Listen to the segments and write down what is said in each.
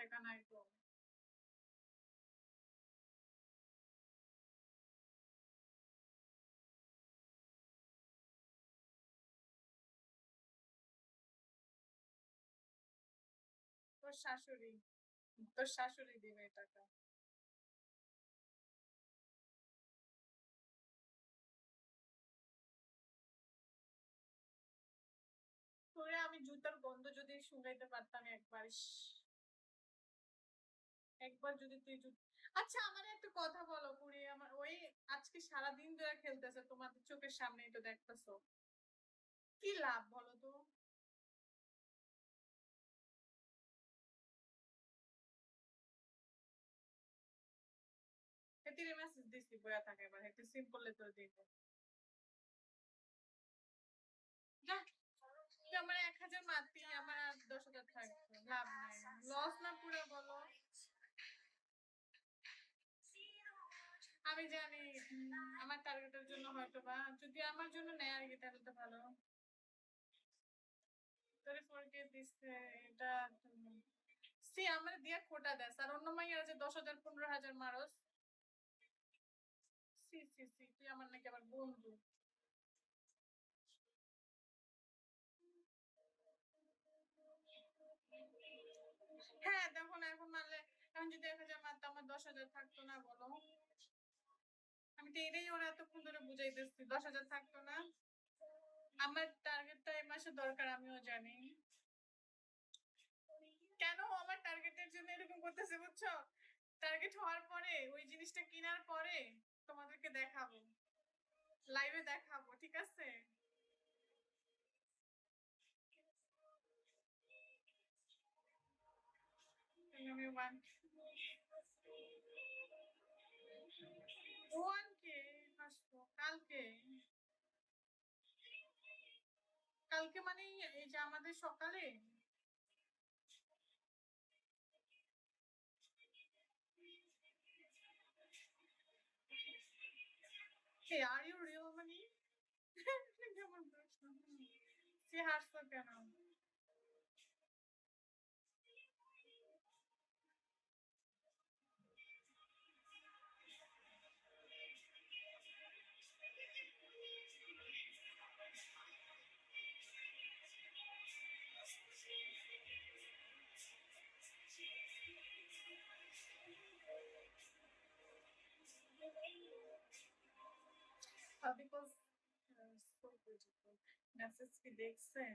টাকা নাই তো। তোর শাশুড়ি, তোর শাশুড়ি দিবে টাকা। তোরে আমি জুতার গন্ধ যদি শুকাইতে পারতাম একবার, ইস! একবার যদি তুই আচ্ছা আমার একটা কথা বলো পুরি, আমার ওই আজকে সারাদিন ধরে খেলতেছে তোমাদের চোখের সামনেই তো দেখতেছো, কি লাভ বলো তো? হেতিরে মেসেজ দিছি বয়া থাকে, এবার হেতি সিম করলে তো দিবে। যা, তুই আমার ১,০০০ মারতি, আমার আর ১০,০০০ থাকতো, লাভ নাই। লস না পুরো বলো? আমি জানি আমার টার্গেটের জন্য হয়তো বা, যদি আমার জন্য নেয় আর কি তাহলে তো ভালো। তোরে 4K দিচ্ছে এটা, সে আমার দিয়া খোটা দেস আর অন্য মাইয়ারা যে ১০,০০০ ১৫,০০০ মারস। সি সি সি, তুই আমার নাকি আবার বন্ধু? হ্যাঁ দেখো না, এখন মারলে, এখন যদি ১,০০০ মারতো আমার ১০,০০০ থাকতো না বলো? আমি তো এটাই ওরা এতক্ষণ ধরে বুঝাইতেছি, ১০,০০০ থাকতো না। আমার টার্গেটটা এই মাসে দরকার, আমিও জানি। কেন আমার টার্গেটের জন্য এরকম করতেছে বুঝছো? টার্গেট হওয়ার পরে, ওই জিনিসটা কেনার পরে তোমাদেরকে দেখাবো, লাইভে দেখাবো, ঠিক আছে? আমি ওয়ান, ওয়ানকে আসবো কালকে। কালকে মানে এই যে আমাদের সকালে। Hey, are you real money? কেমন প্রশ্ন? সে হাসতো কেন? Because so beautiful. মেসেজ কি দেখছেন?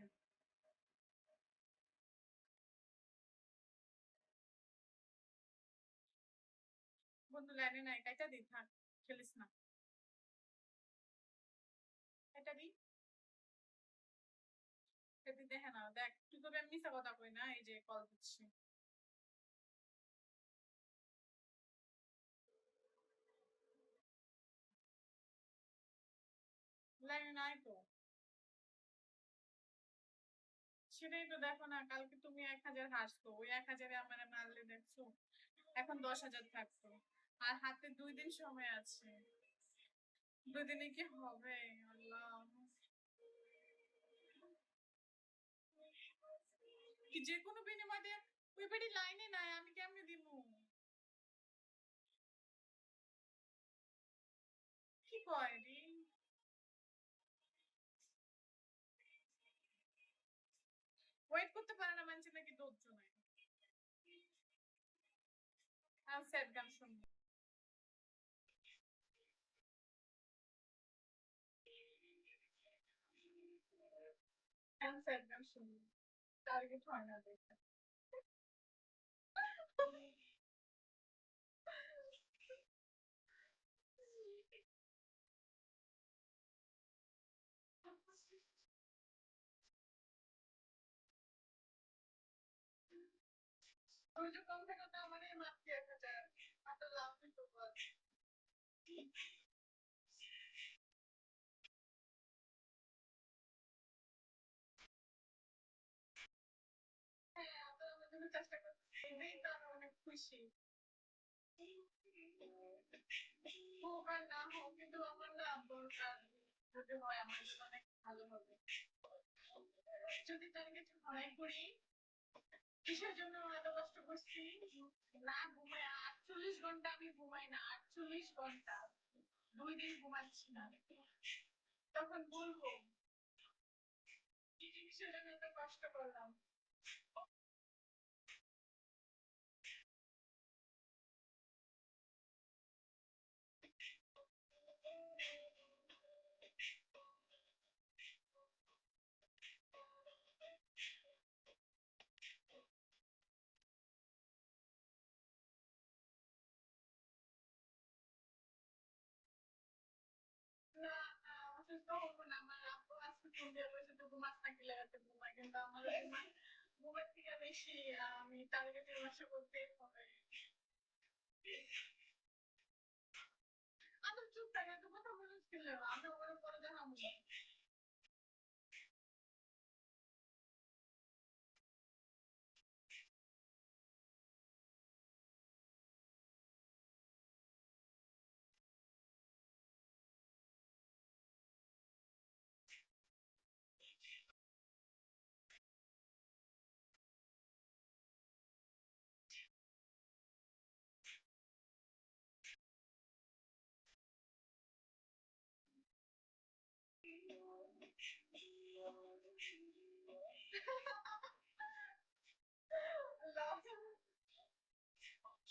বন্ধু লাইনে নাই, কাইটা দি, থাক, খেলিস না। কাইটা দি, সেটি দেখে না, দেখ তুই, তোকে আমি মিশা কথা কই না, এই যে কল দিচ্ছি। লাইনে নাই তো। সেটাই তো দেখো না, কালকে তুমি ১,০০০ হাসতো, ওই ১,০০০ আমার মারলে দেখছো, এখন ১০,০০০ থাকতো। আর হাতে ২ দিন সময় আছে। ২ দিনে কি হবে? আল্লাহ, কি যে কোনো বিনিময়ে, ওই বাড়ি লাইনে নাই, আমি কেমনে দিব? কি কয় রে? ওয়েট করতে পারে না মানুষ, নাকি ধৈর্য নাই? আমি স্যাড গান শুনবো। আমি স্যাড গান শুনবো, টার্গেট হয় না দেখে। ধৈর্য কম থাকলে তো আমারই মারতে ১,০০০, এত লাভ হইতো বল? হ্যাঁ, আপনারা আমার জন্য চেষ্টা করতেছে, এটাই তো আমি অনেক খুশি। হোক আর না হোক, কিন্তু আমার না দরকার, যদি হয় আমার জন্য অনেক ভালো হবে। যদি টার্গেট হয় করি, কিসের জন্য এত কষ্ট করছি? না ঘুমাই 48 ঘন্টা আমি ঘুমাই না, 48 ঘন্টা 2 দিন ঘুমাচ্ছি না। তখন বলবো কি জিনিসের জন্য এত কষ্ট করলাম। না অসুস্থ হবো না, আমার আব্বু আজকে ফোন দিয়ে বলছে তো ঘুমাস না কি লাগাতে ঘুমাই, কিন্তু আমার ঘুমের থেকে বেশি আমি টার্গেটের বাসা করতেই হবে। আমি চুপ থাকে এত কথা বলিস কেন? আমি ওখানে পরে দেখাবো।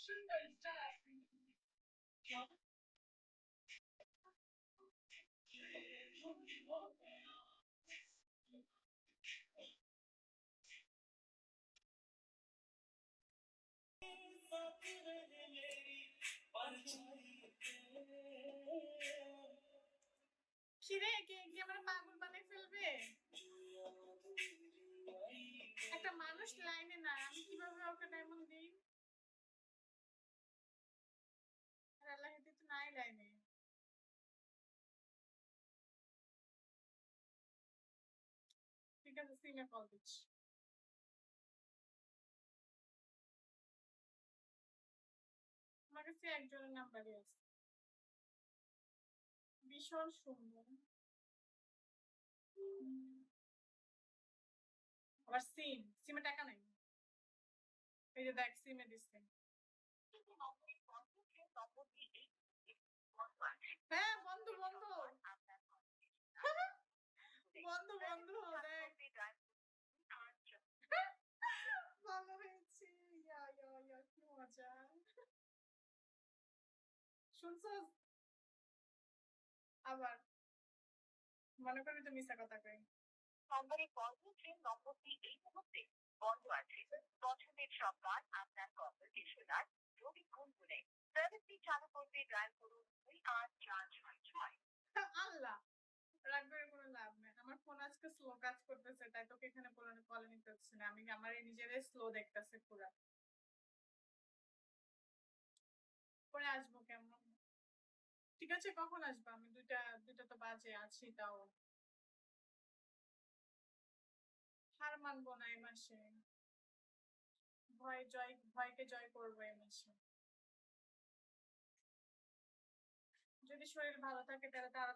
সুন্দর স্টার। কিরে কে কি আমার পাগল বানিয়ে ফেলবে? একটা মানুষ লাইনে না, আমি কিভাবে ওকে ডায়মন্ড দিই? আর আল্লাহ হেদি তো নাই লাইনে। ঠিক আছে সিমে কল দিচ্ছি। আমার কাছে একজনের নাম্বারই আছে, ভীষণ সুন্দর। আবার সিমে টাকা নাই, এই যে দেখ সিমে দিচ্ছে। হ্যাঁ বন্ধু বন্ধু বন্ধু বন্ধু দেখ ভালো হয়েছে। কি মজা। শুনছস? আবার মনে করবি তো মিশা কথা কই। নম্বরে কল হচ্ছে, নম্বরটি এই মুহূর্তে বন্ধ আছে। পছন্দের সব গান আপনার কনভারসেশনার যদি গুনগুনে সার্ভিসটি চালু করতে ডায়াল করুন 284666। আল্লাহ রাগ করে কোনো লাভ নেই, আমার ফোন আজকে স্লো কাজ করতেছে, তাই তোকে এখানে কল নিতে হচ্ছে না। আমি আমার নিজেরাই স্লো দেখতেছে পুরা। পরে আসবো কেমন? ঠিক আছে কখন আসবো? আমি দুইটা দুইটা তো বাজে আছি তাও। হার মানবো না এই মাসে, ভয়কে জয় করবো এই মাসে। যদি শরীর ভালো থাকে তাহলে তারা